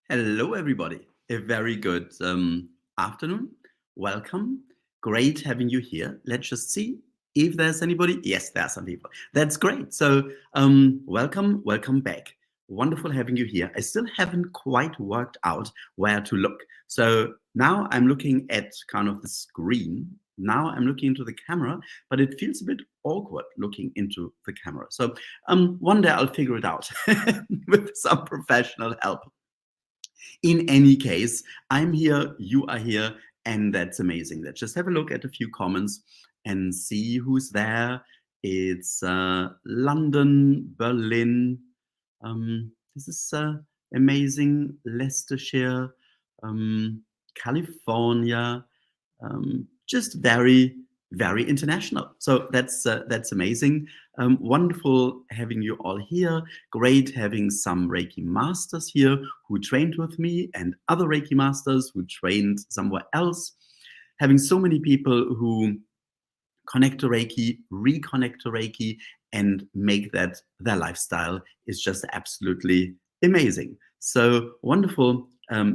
Hello, everybody. A very good afternoon. Welcome. Great having you here. Let's just see if there's anybody. Yes, there are some people. That's great. So, welcome back. Wonderful having you here. I still haven't quite worked out where to look. So now I'm looking at kind of the screen. Now I'm looking into the camera, but it feels a bit awkward looking into the camera. So one day I'll figure it out with some professional help. In any case, I'm here, you are here, and that's amazing. Let's just have a look at a few comments and see who's there. It's London, Berlin. This is amazing. Leicestershire, California. Just very, very international. So that's amazing. Wonderful having you all here. Great having some Reiki masters here who trained with me and other Reiki masters who trained somewhere else. Having so many people who connect to Reiki, reconnect to Reiki, and make that their lifestyle is just absolutely amazing. So wonderful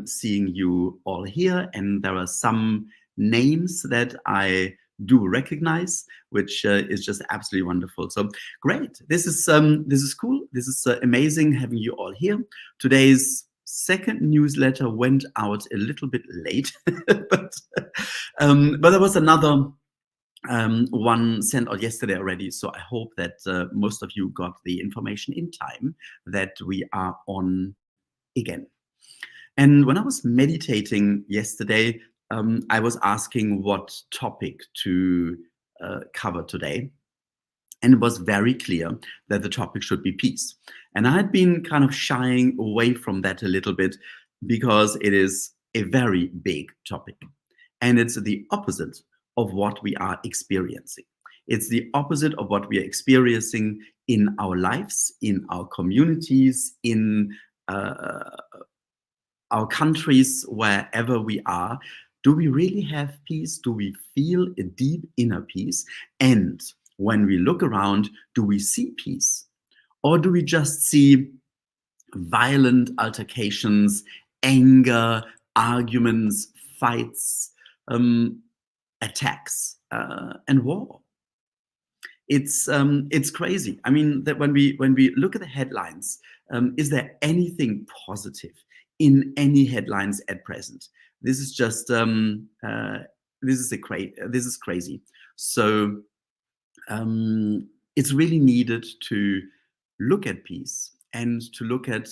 seeing you all here. And there are some names that I do recognize, which is just absolutely wonderful. So great. This is cool. This is amazing having you all here. Today's second newsletter went out a little bit late, but there was another one sent out yesterday already. So I hope that most of you got the information in time that we are on again. And when I was meditating yesterday, I was asking what topic to cover today. And it was very clear that the topic should be peace. And I had been kind of shying away from that a little bit because it is a very big topic. And it's the opposite of what we are experiencing. It's the opposite of what we are experiencing in our lives, in our communities, in our countries, wherever we are. Do we really have peace? Do we feel a deep inner peace? And when we look around, do we see peace? Or do we just see violent altercations, anger, arguments, fights, attacks, and war? It's crazy. I mean, that when we look at the headlines, is there anything positive in any headlines at present? This is just this is crazy. So it's really needed to look at peace and to look at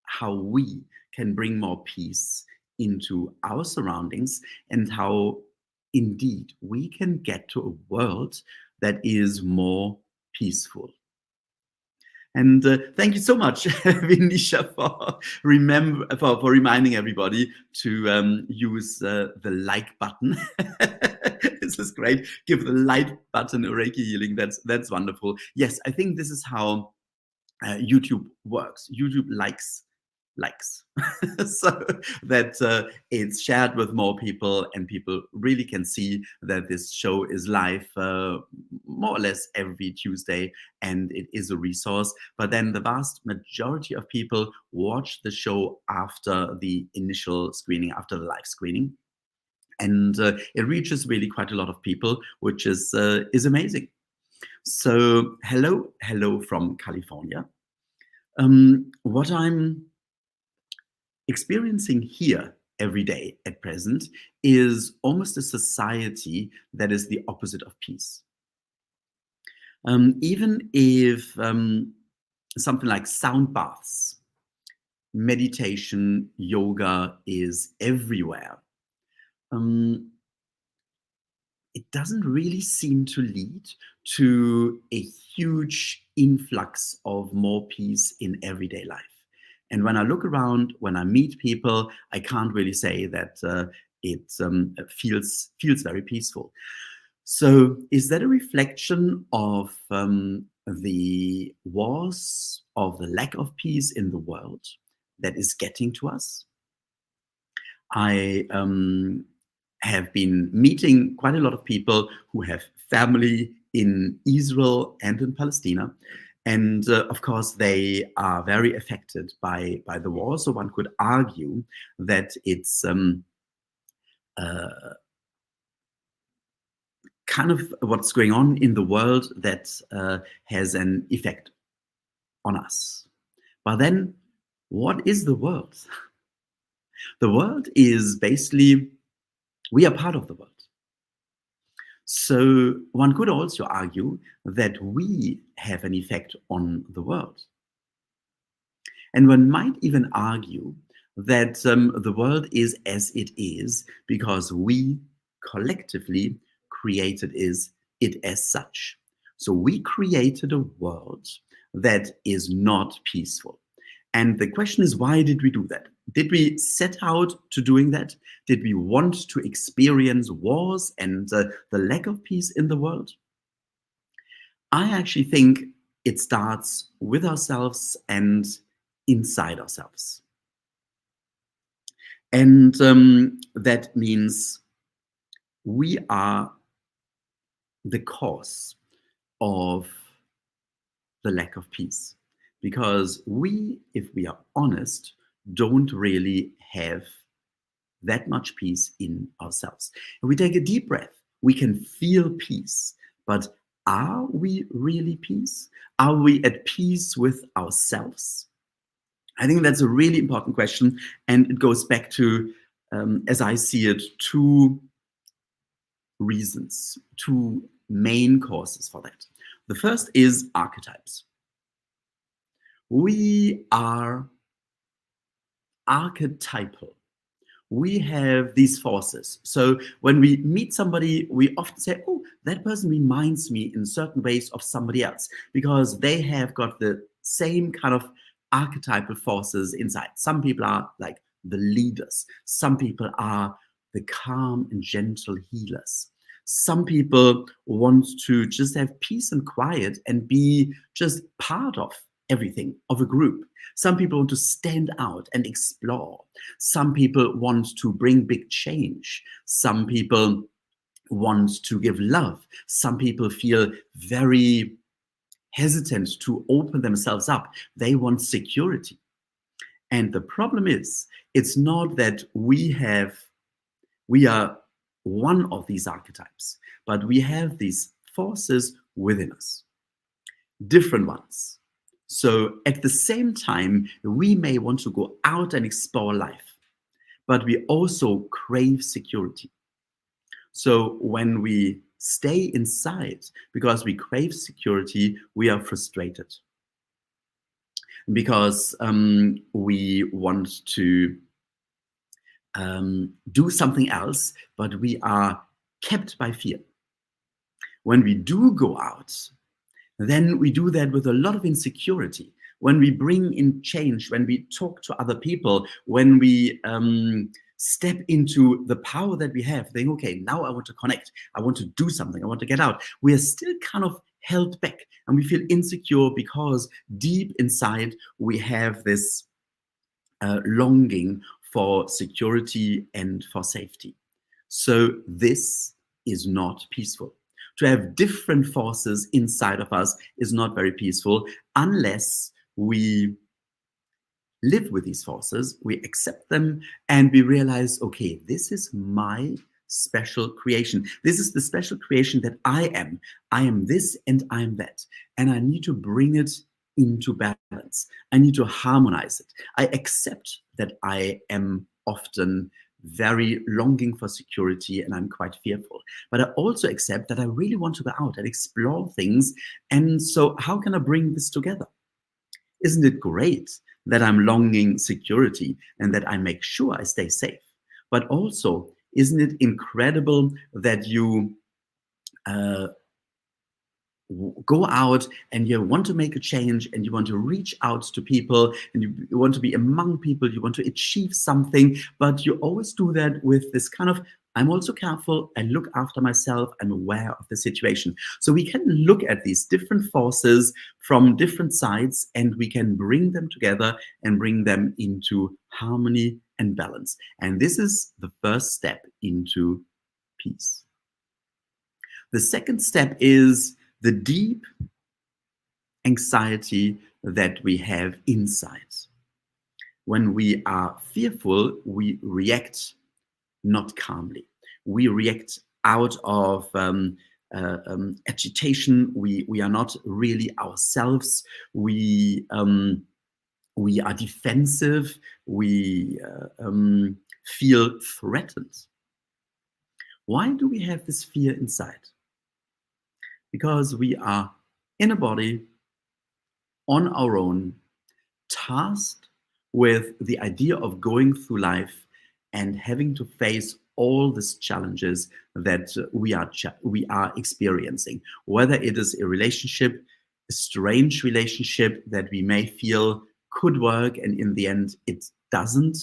how we can bring more peace into our surroundings and how indeed we can get to a world that is more peaceful. And thank you so much, Vinisha, for reminding everybody to use the like button. This is great. Give the like button a Reiki healing. That's wonderful. Yes, I think this is how YouTube works. YouTube likes, so that it's shared with more people and people really can see that this show is live more or less every Tuesday, and it is a resource. But then the vast majority of people watch the show after the initial screening, after the live screening, and it reaches really quite a lot of people, which is amazing. So hello from California. What I'm experiencing here every day at present is almost a society that is the opposite of peace. Even if something like sound baths, meditation, yoga is everywhere, it doesn't really seem to lead to a huge influx of more peace in everyday life. And when I look around, when I meet people, I can't really say that it feels very peaceful. So is that a reflection of the wars, of the lack of peace in the world that is getting to us? I have been meeting quite a lot of people who have family in Israel and in Palestine. And of course, they are very affected by the war. So one could argue that it's uh, kind of what's going on in the world that has an effect on us. But then, what is the world? The world is basically, we are part of the world. So one could also argue that we have an effect on the world. And one might even argue that the world is as it is because we collectively created it as such. So we created a world that is not peaceful. And the question is, why did we do that? Did we set out to doing that? Did we want to experience wars and the lack of peace in the world? I actually think it starts with ourselves and inside ourselves. And that means we are the cause of the lack of peace. Because we, if we are honest, don't really have that much peace in ourselves. And we take a deep breath, we can feel peace. But are we really peace? Are we at peace with ourselves? I think that's a really important question. And it goes back to, as I see it, two reasons, two main causes for that. The first is archetypes. We are archetypal. We have these forces. So when we meet somebody, we often say, oh, that person reminds me in certain ways of somebody else because they have got the same kind of archetypal forces inside. Some people are like the leaders. Some people are the calm and gentle healers. Some people want to just have peace and quiet and be just part of everything, of a group. Some people want to stand out and explore. Some people want to bring big change. Some people want to give love. Some people feel very hesitant to open themselves up. They want security. And the problem is, it's not that we are one of these archetypes, but we have these forces within us, different ones. So at the same time, we may want to go out and explore life, but we also crave security. So when we stay inside because we crave security, we are frustrated because we want to do something else, but we are kept by fear. When we do go out, then we do that with a lot of insecurity. When we bring in change, when we talk to other people, when we step into the power that we have, think, okay, now I want to connect, I want to do something, I want to get out. We are still kind of held back and we feel insecure because deep inside we have this longing for security and for safety. So this is not peaceful. To have different forces inside of us is not very peaceful unless we live with these forces, we accept them, and we realize, okay, this is my special creation. This is the special creation that I am. I am this and I am that. And I need to bring it into balance. I need to harmonize it. I accept that I am often very longing for security and I'm quite fearful. But I also accept that I really want to go out and explore things. And so how can I bring this together? Isn't it great that I'm longing security and that I make sure I stay safe? But also, isn't it incredible that you go out and you want to make a change and you want to reach out to people and you want to be among people, you want to achieve something, but you always do that with this kind of, I'm also careful, I look after myself, I'm aware of the situation. So we can look at these different forces from different sides and we can bring them together and bring them into harmony and balance. And this is the first step into peace. The second step is the deep anxiety that we have inside. When we are fearful, we react not calmly. We react out of agitation. We are not really ourselves. We are defensive. We feel threatened. Why do we have this fear inside? Because we are in a body on our own, tasked with the idea of going through life and having to face all these challenges that we are experiencing, whether it is a relationship, a strange relationship that we may feel could work and in the end it doesn't,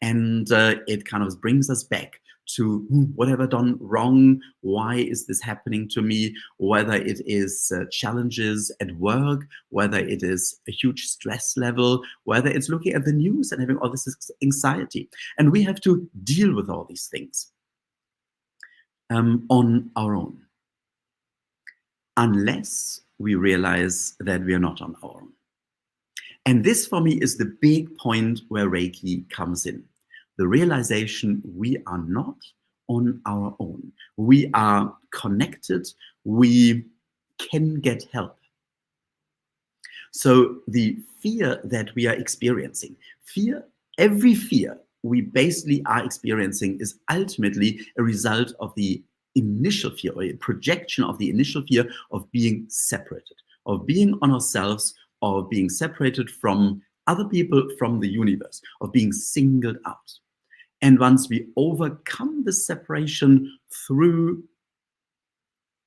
and it kind of brings us back to what have I done wrong? Why is this happening to me? Whether it is challenges at work, whether it is a huge stress level, whether it's looking at the news and having all this anxiety. And we have to deal with all these things on our own, unless we realize that we are not on our own. And this for me is the big point where Reiki comes in. The realization we are not on our own. We are connected. We can get help. So the fear that we are experiencing, every fear we basically are experiencing is ultimately a result of the initial fear, or a projection of the initial fear of being separated, of being on ourselves, of being separated from other people, from the universe, of being singled out. And once we overcome the separation through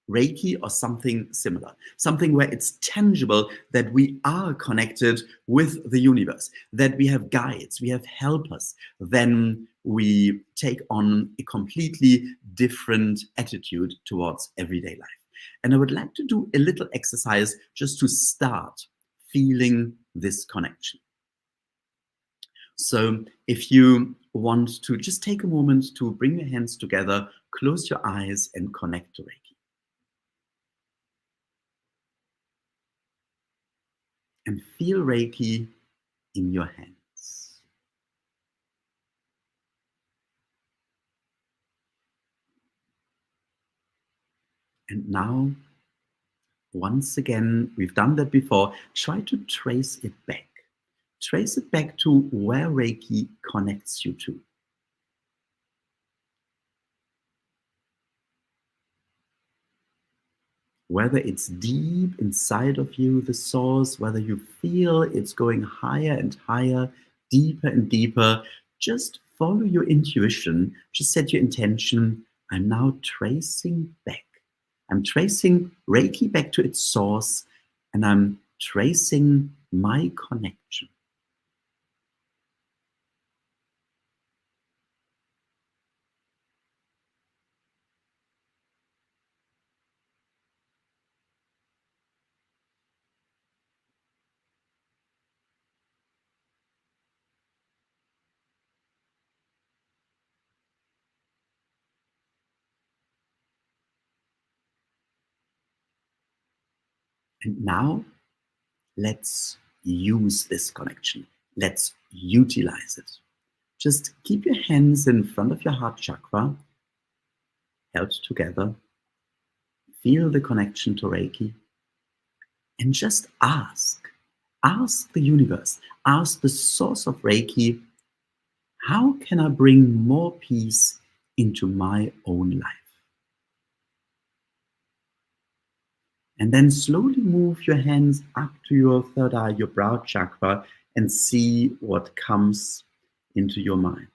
Reiki or something similar, something where it's tangible that we are connected with the universe, that we have guides, we have helpers, then we take on a completely different attitude towards everyday life. And I would like to do a little exercise just to start feeling this connection. So if you want to just take a moment to bring your hands together, close your eyes and connect to Reiki. And feel Reiki in your hands. And now, once again, we've done that before, try to trace it back. Trace it back to where Reiki connects you to. Whether it's deep inside of you, the source, whether you feel it's going higher and higher, deeper and deeper, just follow your intuition. Just set your intention. I'm now tracing back. I'm tracing Reiki back to its source, and I'm tracing my connection. And now, let's use this connection. Let's utilize it. Just keep your hands in front of your heart chakra, held together. Feel the connection to Reiki. And just ask the universe, ask the source of Reiki, how can I bring more peace into my own life? And then slowly move your hands up to your third eye, your brow chakra, and see what comes into your mind.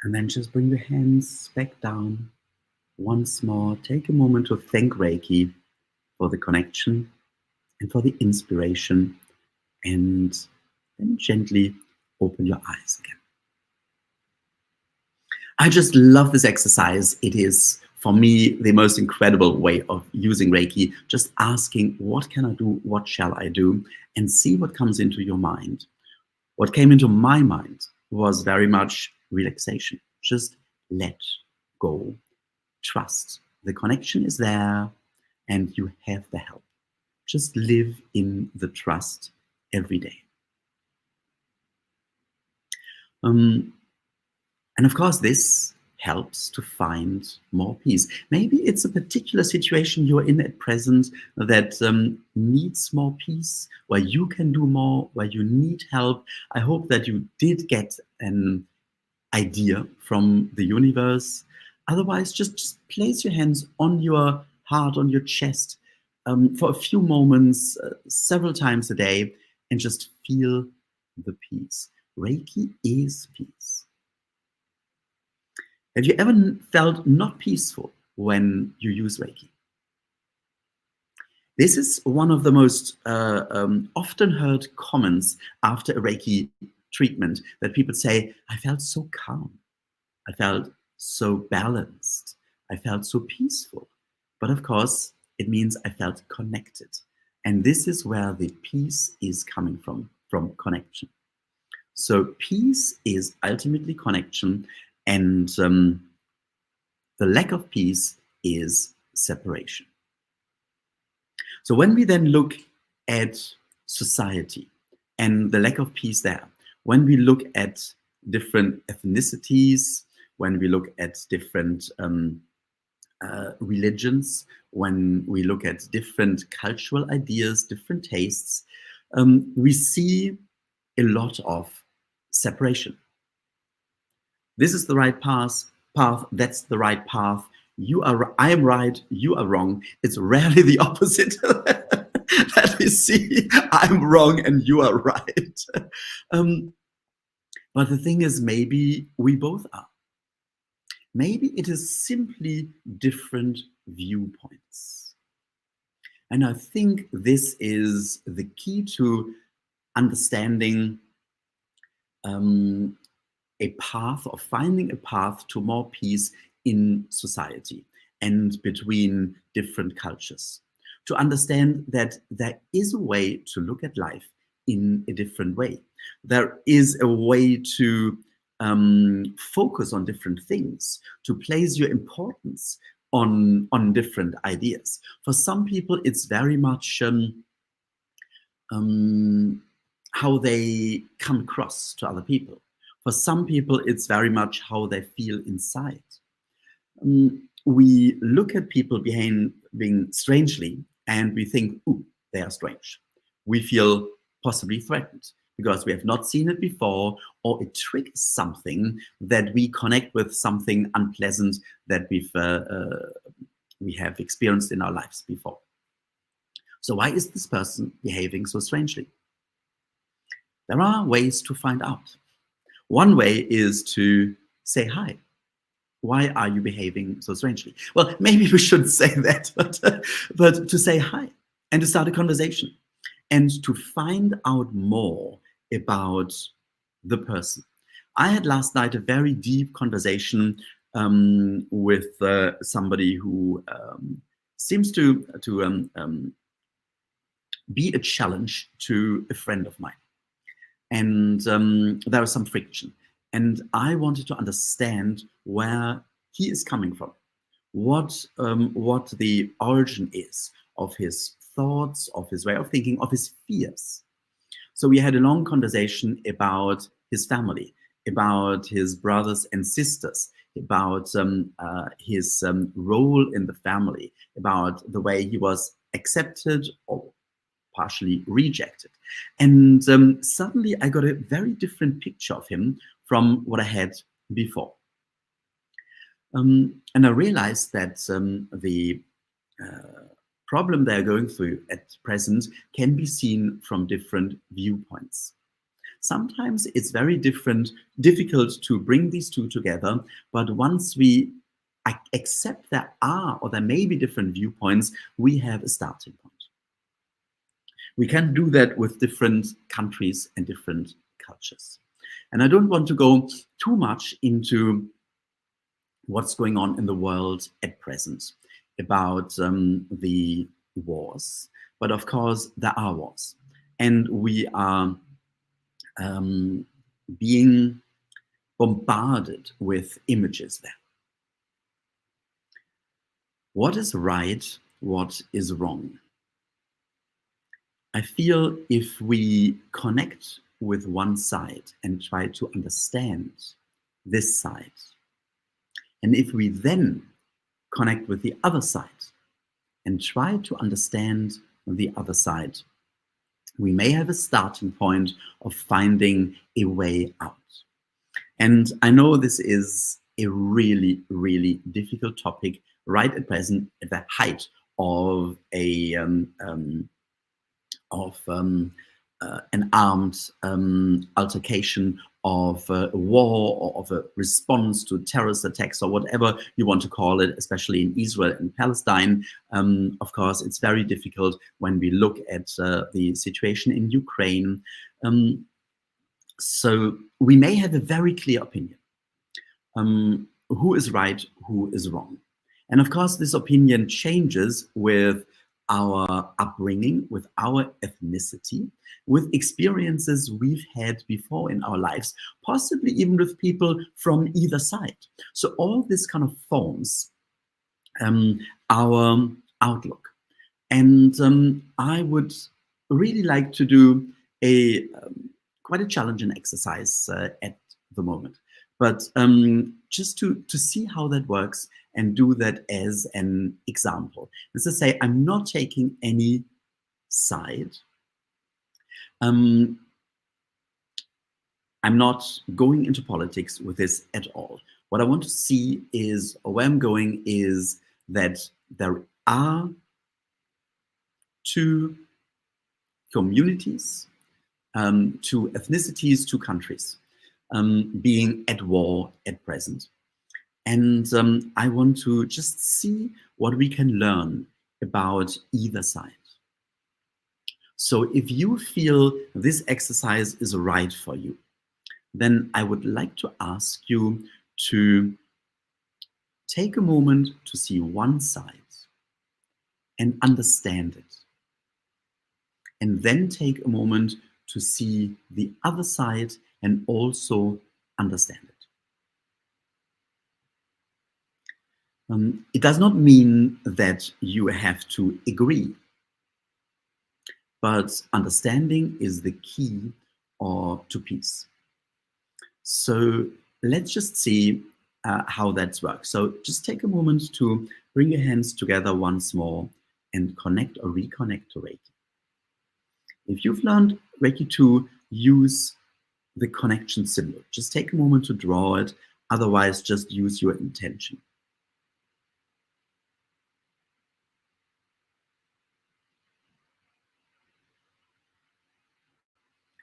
And then just bring your hands back down once more. Take a moment to thank Reiki for the connection and for the inspiration. And then gently Open your eyes again. I just love this exercise. It is, for me, the most incredible way of using Reiki. Just asking, what can I do? What shall I do? And see what comes into your mind. What came into my mind was very much relaxation. Just let go. Trust. The connection is there and you have the help. Just live in the trust every day. And of course, this helps to find more peace. Maybe it's a particular situation you're in at present that needs more peace, where you can do more, where you need help. I hope that you did get an idea from the universe. Otherwise, just place your hands on your heart, on your chest, for a few moments, several times a day, and just feel the peace. Reiki is peace. Have you ever felt not peaceful when you use Reiki? This is one of the most often heard comments after a Reiki treatment, that people say, I felt so calm, I felt so balanced, I felt so peaceful. But of course, it means I felt connected. And this is where the peace is coming from connection. So peace is ultimately connection, and the lack of peace is separation. So when we then look at society and the lack of peace there, when we look at different ethnicities, when we look at different religions, when we look at different cultural ideas, different tastes, we see a lot of separation. This is the right path, that's the right path. I am right, you are wrong. It's rarely the opposite that we see. I'm wrong and you are right. But the thing is, maybe we both are. Maybe it is simply different viewpoints. And I think this is the key to understanding a path, or finding a path to more peace in society and between different cultures. To understand that there is a way to look at life in a different way. There is a way to focus on different things, to place your importance on different ideas. For some people, it's very much how they come across to other people. For some people, it's very much how they feel inside. We look at people behaving strangely and we think, ooh, they are strange. We feel possibly threatened because we have not seen it before, or it triggers something that we connect with, something unpleasant that we have experienced in our lives before. So why is this person behaving so strangely? There are ways to find out. One way is to say hi. Why are you behaving so strangely? Well, maybe we shouldn't say that, but to say hi and to start a conversation and to find out more about the person. I had last night a very deep conversation with somebody who seems to be a challenge to a friend of mine. And there was some friction. And I wanted to understand where he is coming from, what the origin is of his thoughts, of his way of thinking, of his fears. So we had a long conversation about his family, about his brothers and sisters, about his role in the family, about the way he was accepted or partially rejected. And suddenly I got a very different picture of him from what I had before. And I realized that the problem they're going through at present can be seen from different viewpoints. Sometimes it's very difficult to bring these two together, but once we accept there are, or there may be different viewpoints, we have a starting point. We can do that with different countries and different cultures. And I don't want to go too much into what's going on in the world at present about the wars. But of course, there are wars. And we are um, being bombarded with images there. What is right? What is wrong? I feel if we connect with one side and try to understand this side, and if we then connect with the other side and try to understand the other side, we may have a starting point of finding a way out. And I know this is a really, really difficult topic right at present, at the height of an armed altercation, of a war, or of a response to terrorist attacks, or whatever you want to call it, especially in Israel and Palestine. Of course, it's very difficult when we look at the situation in Ukraine. So we may have a very clear opinion. Who is right, who is wrong. And of course, this opinion changes with our upbringing, with our ethnicity, with experiences we've had before in our lives, possibly even with people from either side. So all this kind of forms our outlook. And I would really like to do a quite a challenging exercise at the moment. But just to see how that works and do that as an example. As to say, I'm not taking any side. I'm not going into politics with this at all. What I want to see is, or where I'm going is, that there are two communities, two ethnicities, two countries being at war at present. And I want to just see what we can learn about either side. So if you feel this exercise is right for you, then I would like to ask you to take a moment to see one side and understand it. And then take a moment to see the other side and also understand it. It does not mean that you have to agree, but understanding is the key to peace. So let's just see how that works. So just take a moment to bring your hands together once more and connect or reconnect to Reiki. If you've learned Reiki to use the connection symbol, just take a moment to draw it. Otherwise, just use your intention.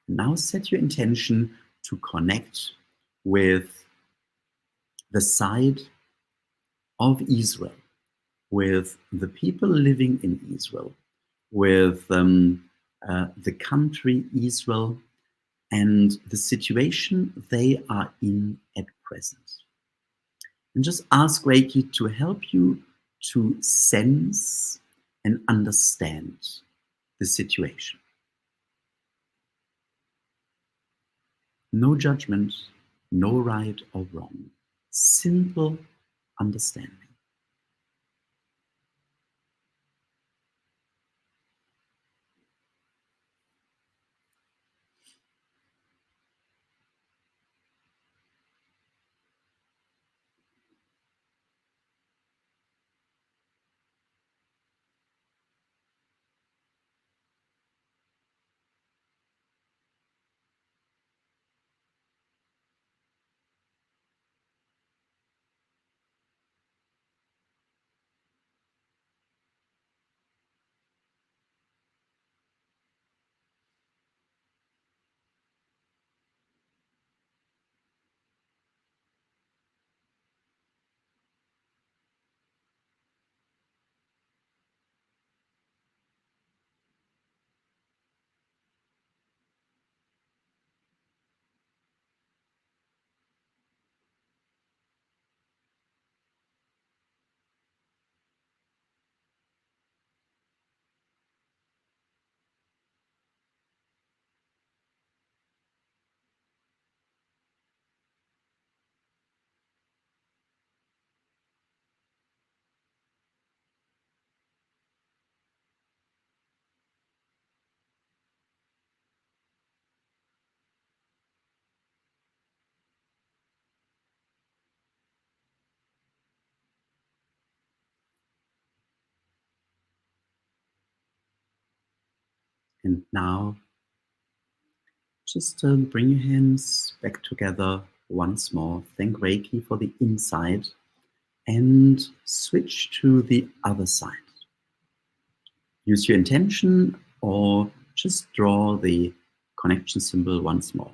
Now set your intention to connect with the side of Israel, with the people living in Israel, with the country Israel, and the situation they are in at present. And just ask Reiki to help you to sense and understand the situation. No judgment, no right or wrong. Simple understanding. And now just bring your hands back together once more. Thank Reiki for the inside and switch to the other side. Use your intention or just draw the connection symbol once more.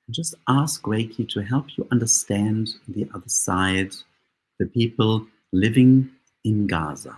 And just ask Reiki to help you understand the other side, the people living in Gaza.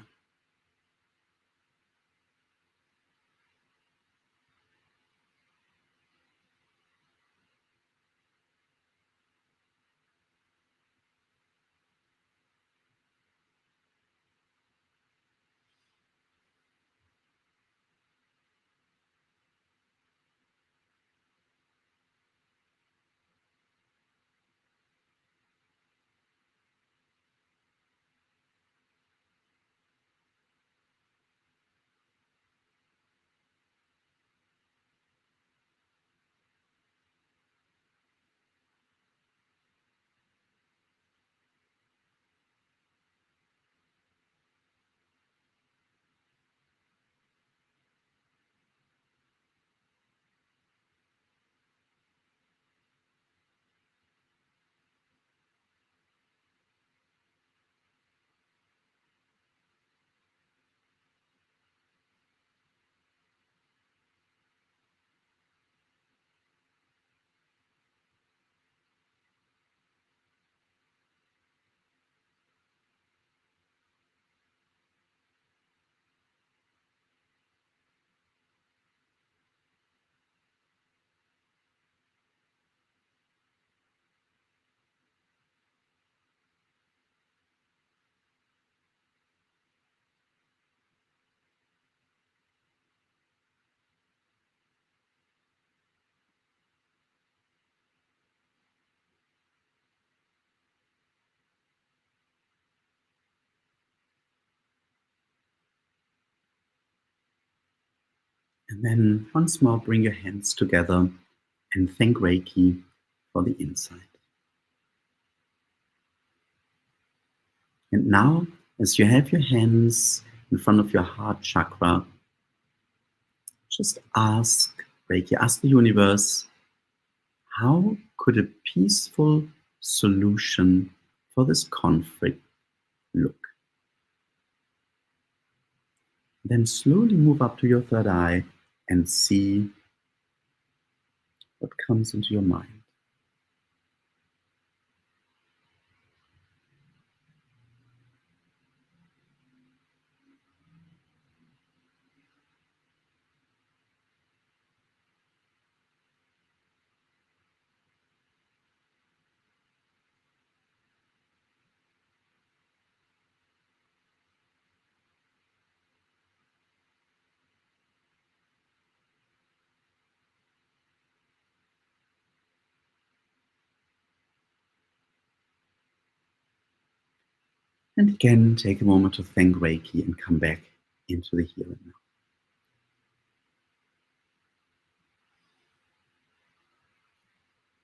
And then once more, bring your hands together and thank Reiki for the insight. And now, as you have your hands in front of your heart chakra, just ask Reiki, ask the universe, how could a peaceful solution for this conflict look? Then slowly move up to your third eye and see what comes into your mind. And again, take a moment to thank Reiki and come back into the here and now.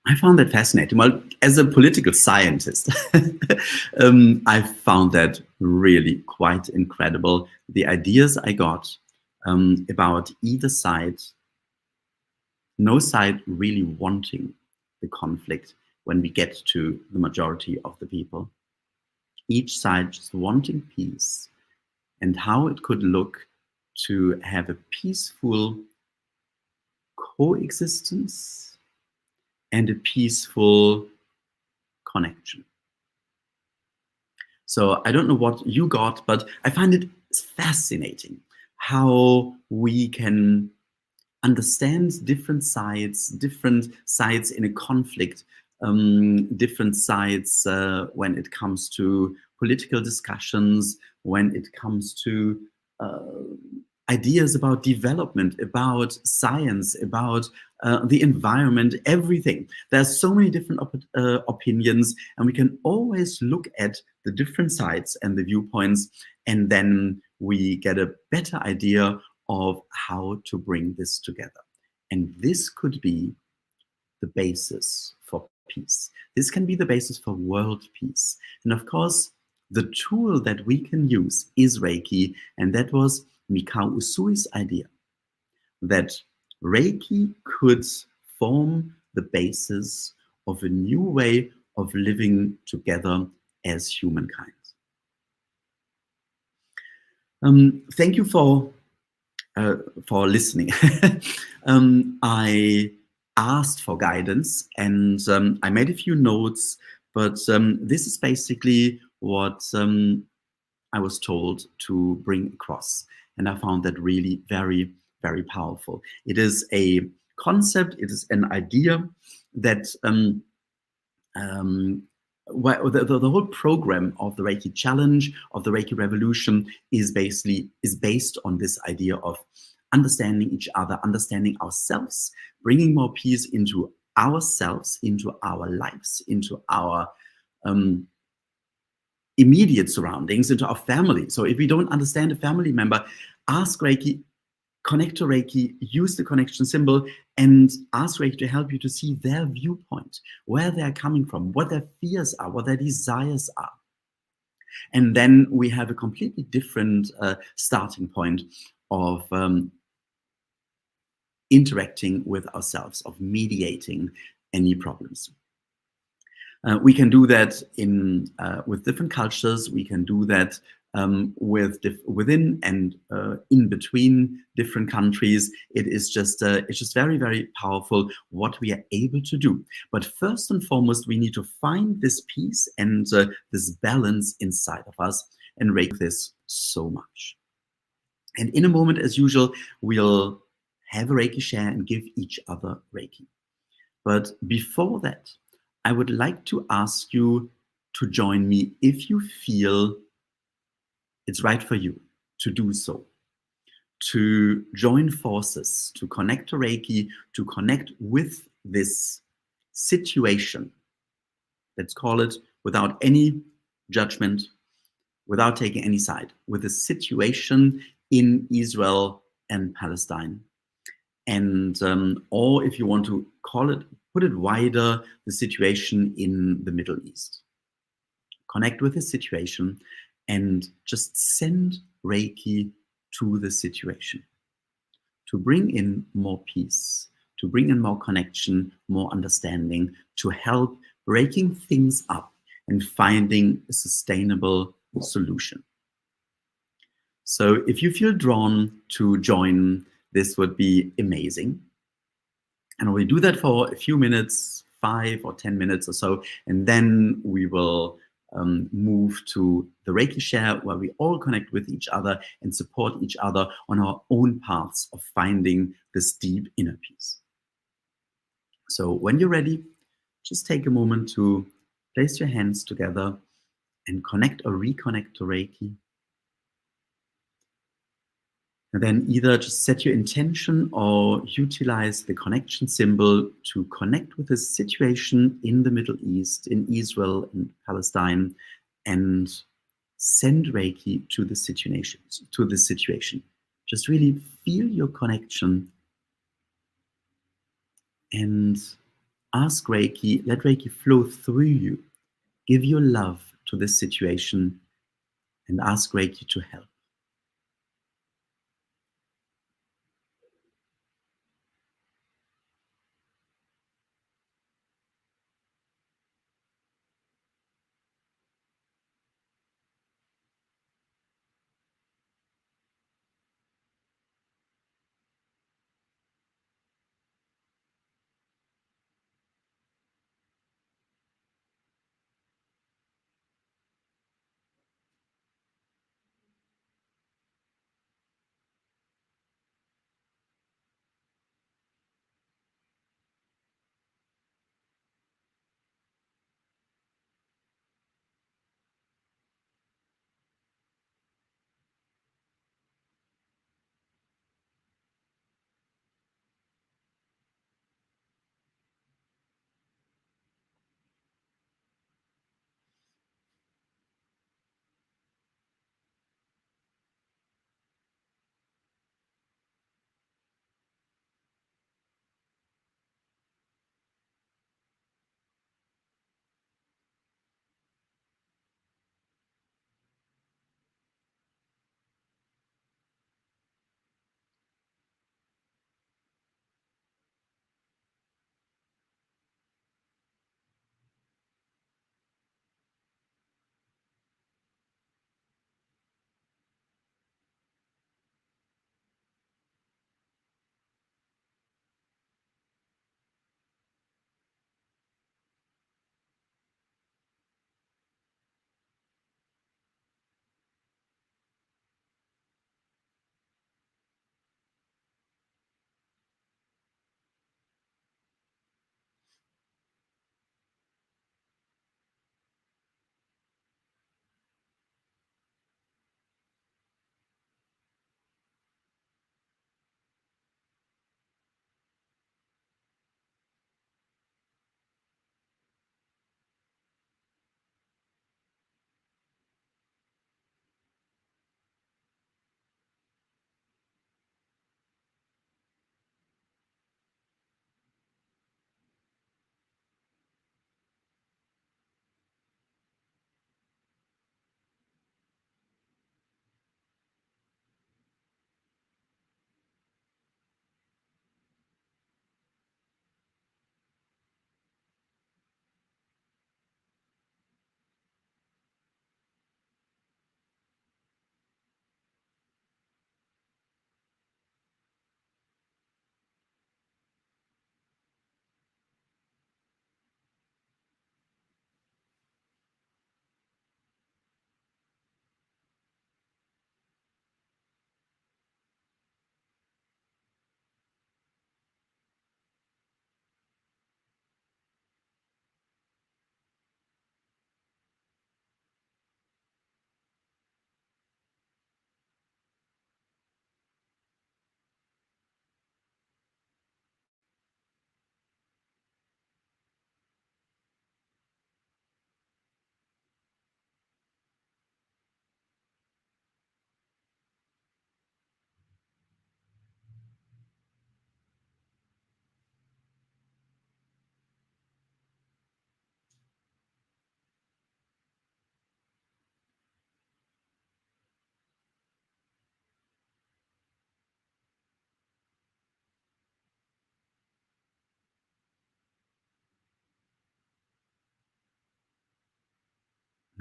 I found that fascinating. Well, as a political scientist, I found that really quite incredible. The ideas I got about either side, no side really wanting the conflict when we get to the majority of the people. Each side just wanting peace, and how it could look to have a peaceful coexistence and a peaceful connection. So I don't know what you got, but I find it fascinating how we can understand different sides in a conflict, different sides when it comes to political discussions, when it comes to ideas about development, about science, about the environment, everything. There's so many different opinions, and we can always look at the different sides and the viewpoints, and then we get a better idea of how to bring this together. And this could be the basis for peace. This can be the basis for world peace. And of course, the tool that we can use is Reiki, and that was Mikao Usui's idea that Reiki could form the basis of a new way of living together as humankind. Thank you for listening. I asked for guidance and I made a few notes, but this is basically what I was told to bring across. And I found that really very, very powerful. It is a concept, it is an idea that the whole program of the Reiki challenge, of the Reiki revolution, is based on this idea of understanding each other, understanding ourselves, bringing more peace into ourselves, into our lives, into our immediate surroundings, into our family. So if we don't understand a family member, ask Reiki, connect to Reiki, use the connection symbol, and ask Reiki to help you to see their viewpoint, where they're coming from, what their fears are, what their desires are. And then we have a completely different starting point of interacting with ourselves, of mediating any problems. We can do that with different cultures. We can do that within and in between different countries. It's just very, very powerful what we are able to do. But first and foremost, we need to find this peace and this balance inside of us, and Reiki this so much. And in a moment, as usual, we'll have a Reiki share and give each other Reiki. But before that, I would like to ask you to join me if you feel it's right for you to do so, to join forces, to connect to Reiki, to connect with this situation, let's call it, without any judgment, without taking any side, with the situation in Israel and Palestine. And or if you want to put it wider, the situation in the Middle East. Connect with the situation and just send Reiki to the situation to bring in more peace, to bring in more connection, more understanding, to help breaking things up and finding a sustainable solution. So if you feel drawn to join, this would be amazing. And we do that for a few minutes, 5 or 10 minutes or so, and then we will move to the Reiki share, where we all connect with each other and support each other on our own paths of finding this deep inner peace. So when you're ready, just take a moment to place your hands together and connect or reconnect to Reiki. And then either just set your intention or utilize the connection symbol to connect with the situation in the Middle East, in Israel and Palestine, and send Reiki to the situation. Just really feel your connection and ask Reiki, let Reiki flow through you. Give your love to this situation and ask Reiki to help.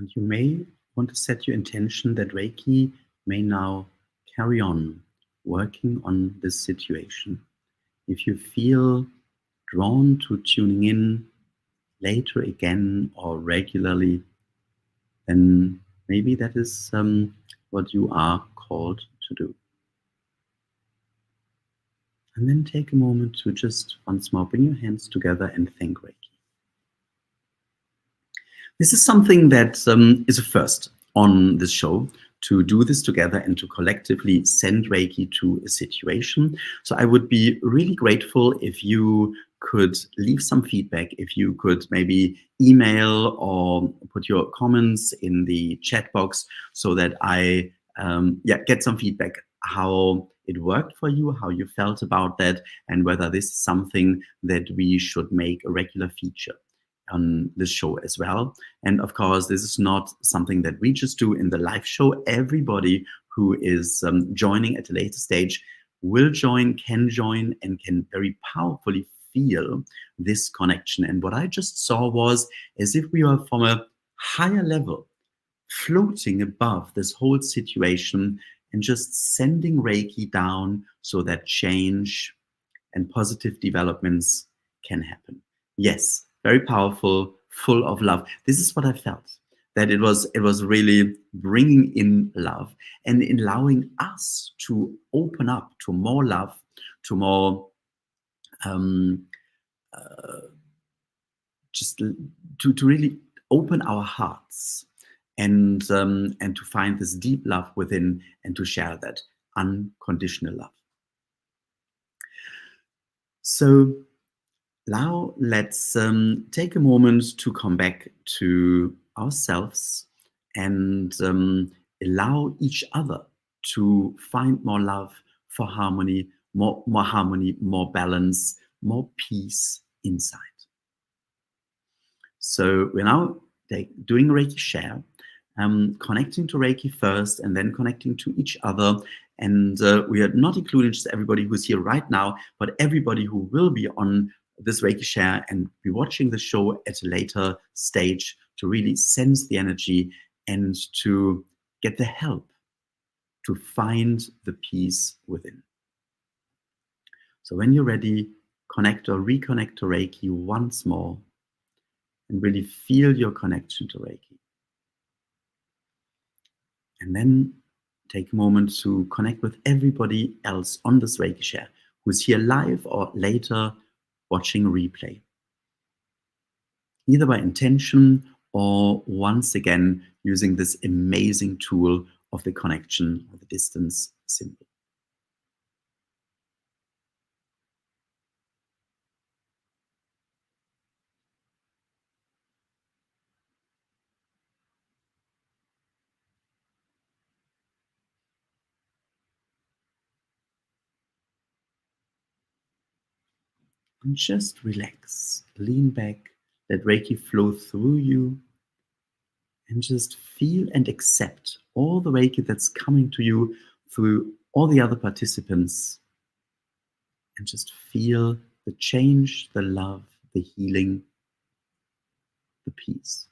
And you may want to set your intention that Reiki may now carry on working on this situation. If you feel drawn to tuning in later again or regularly, then maybe that is what you are called to do. And then take a moment to just once more bring your hands together and thank Reiki. This is something that is a first on this show, to do this together and to collectively send Reiki to a situation. So I would be really grateful if you could leave some feedback, if you could maybe email or put your comments in the chat box so that I get some feedback how it worked for you, how you felt about that, and whether this is something that we should make a regular feature on this show as well. And of course, this is not something that we just do in the live show. Everybody who is joining at a later stage will join, and can very powerfully feel this connection. And what I just saw was as if we were from a higher level, floating above this whole situation and just sending Reiki down so that change and positive developments can happen. Yes, very powerful, full of love. This is what I felt. That it was really bringing in love and allowing us to open up to more love, to more um, uh, just to really open our hearts and to find this deep love within and to share that unconditional love. So now let's take a moment to come back to ourselves and allow each other to find more love, for harmony, more harmony, more balance, more peace inside. So we're now doing Reiki share, connecting to Reiki first and then connecting to each other. And we are not including just everybody who's here right now, but everybody who will be on this Reiki share and be watching the show at a later stage to really sense the energy and to get the help to find the peace within. So when you're ready, connect or reconnect to Reiki once more and really feel your connection to Reiki. And then take a moment to connect with everybody else on this Reiki share who's here live or later watching a replay, either by intention or once again using this amazing tool of the connection or the distance symbol. And just relax, lean back, let Reiki flow through you, and just feel and accept all the Reiki that's coming to you through all the other participants, and just feel the change, the love, the healing, the peace.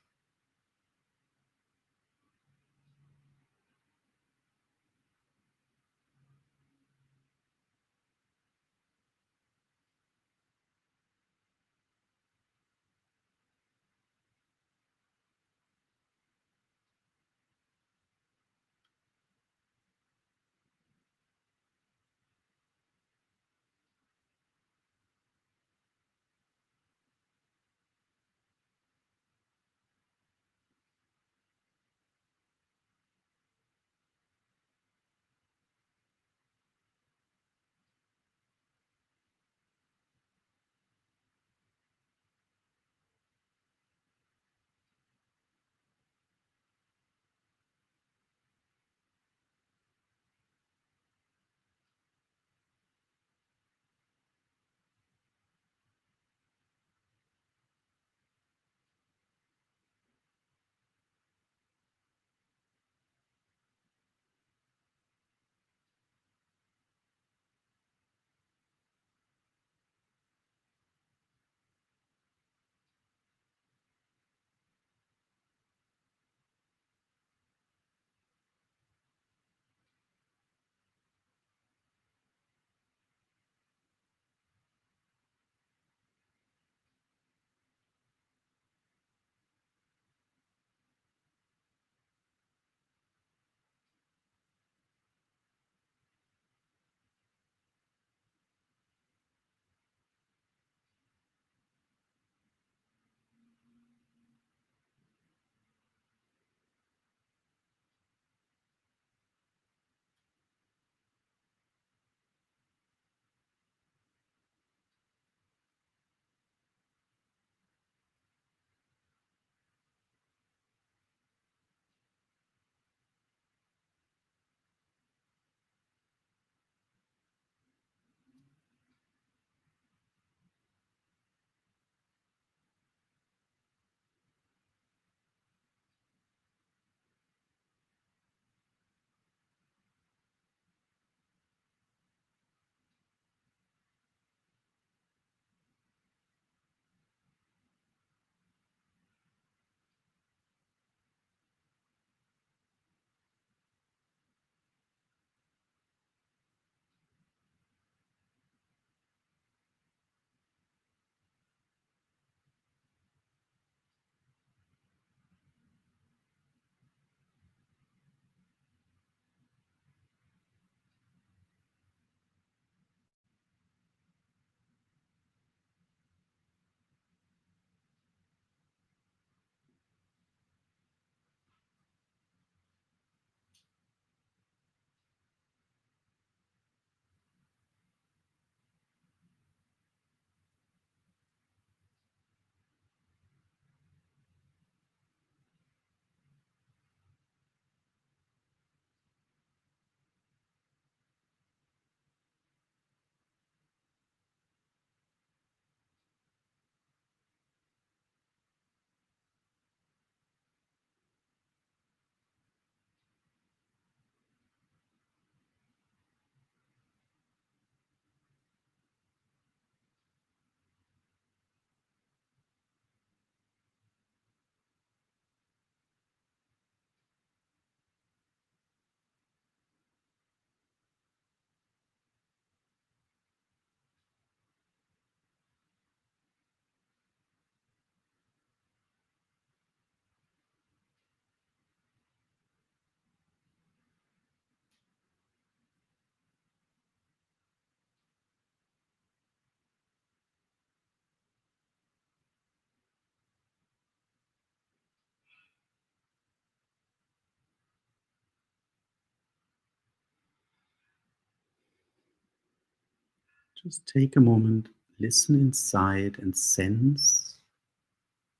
Just take a moment, listen inside, and sense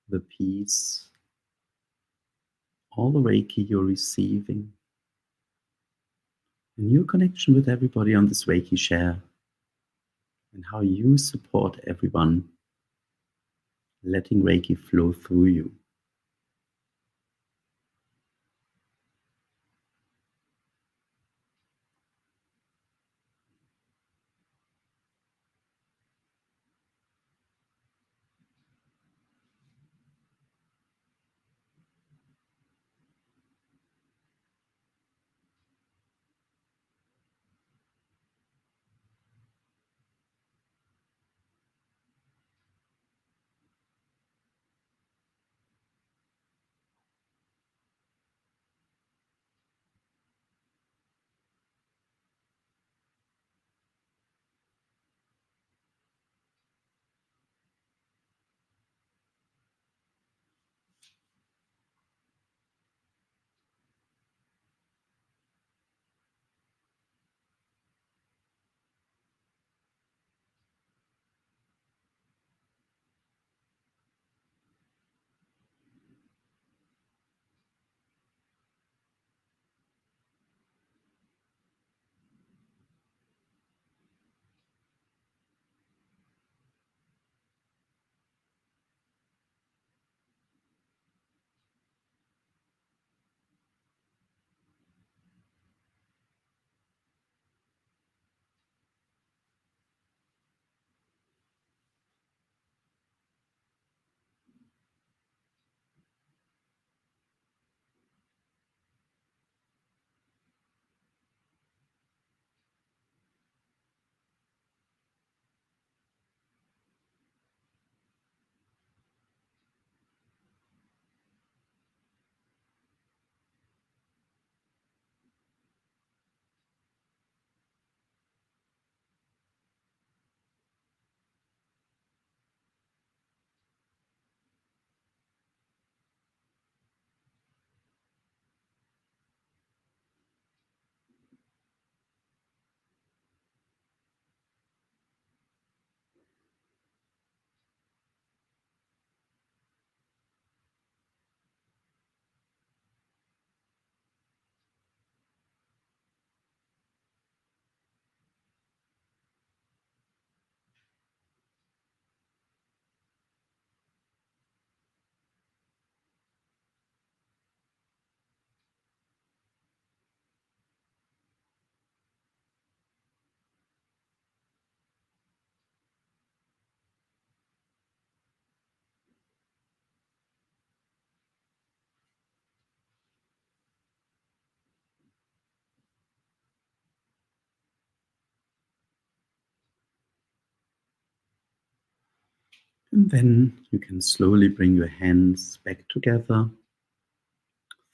the peace, all the Reiki you're receiving, and your connection with everybody on this Reiki share, and how you support everyone, letting Reiki flow through you. And then you can slowly bring your hands back together,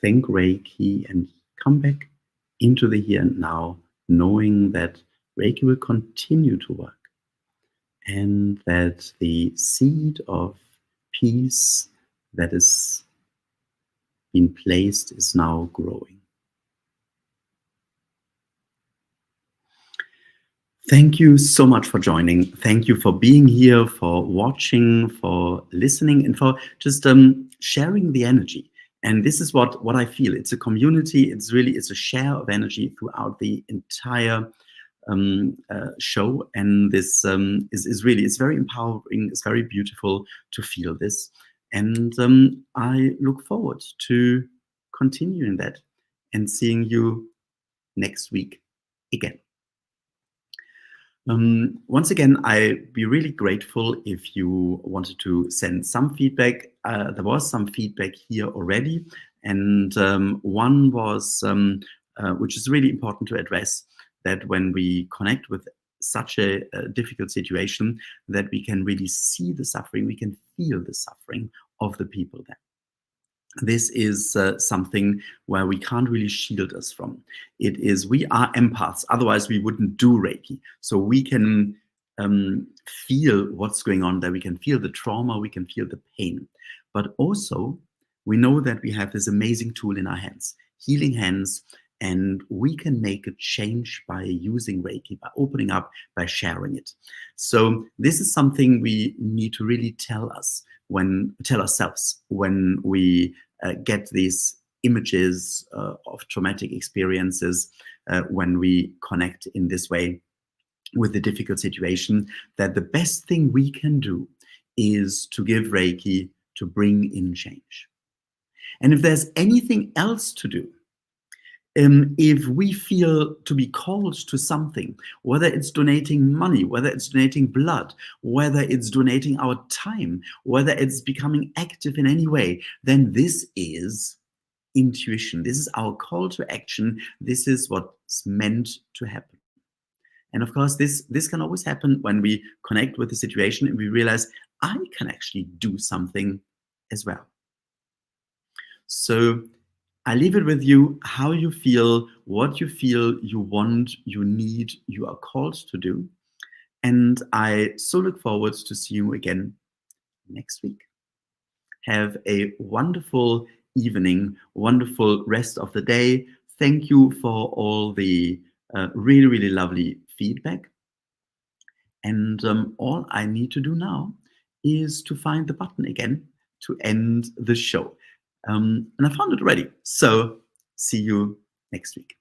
thank Reiki, and come back into the here and now, knowing that Reiki will continue to work and that the seed of peace that is being placed is now growing. Thank you so much for joining. Thank you for being here, for watching, for listening, and for just sharing the energy. And this is what I feel. It's a community. It's a share of energy throughout the entire show. And this is really, it's very empowering. It's very beautiful to feel this. And I look forward to continuing that and seeing you next week again. Once again, I'd be really grateful if you wanted to send some feedback. There was some feedback here already, and one was, which is really important to address, that when we connect with such a difficult situation, that we can really see the suffering, we can feel the suffering of the people there. This is something where we can't really shield us from. It is, we are empaths, otherwise we wouldn't do Reiki. So we can feel what's going on there. We can feel the trauma, we can feel the pain. But also, we know that we have this amazing tool in our hands, healing hands, And we can make a change by using Reiki, by opening up, by sharing it. So this is something we need to really tell ourselves when we get these images of traumatic experiences, when we connect in this way with the difficult situation, that the best thing we can do is to give Reiki to bring in change. And if there's anything else to do, if we feel to be called to something, whether it's donating money, whether it's donating blood, whether it's donating our time, whether it's becoming active in any way, then this is intuition. This is our call to action. This is what's meant to happen. And of course, this can always happen when we connect with the situation and we realize I can actually do something as well. So I leave it with you, how you feel, what you feel you want, you need, you are called to do. And I so look forward to see you again next week. Have a wonderful evening, wonderful rest of the day. Thank you for all the really, really lovely feedback. And all I need to do now is to find the button again to end the show. And I found it already. So see you next week.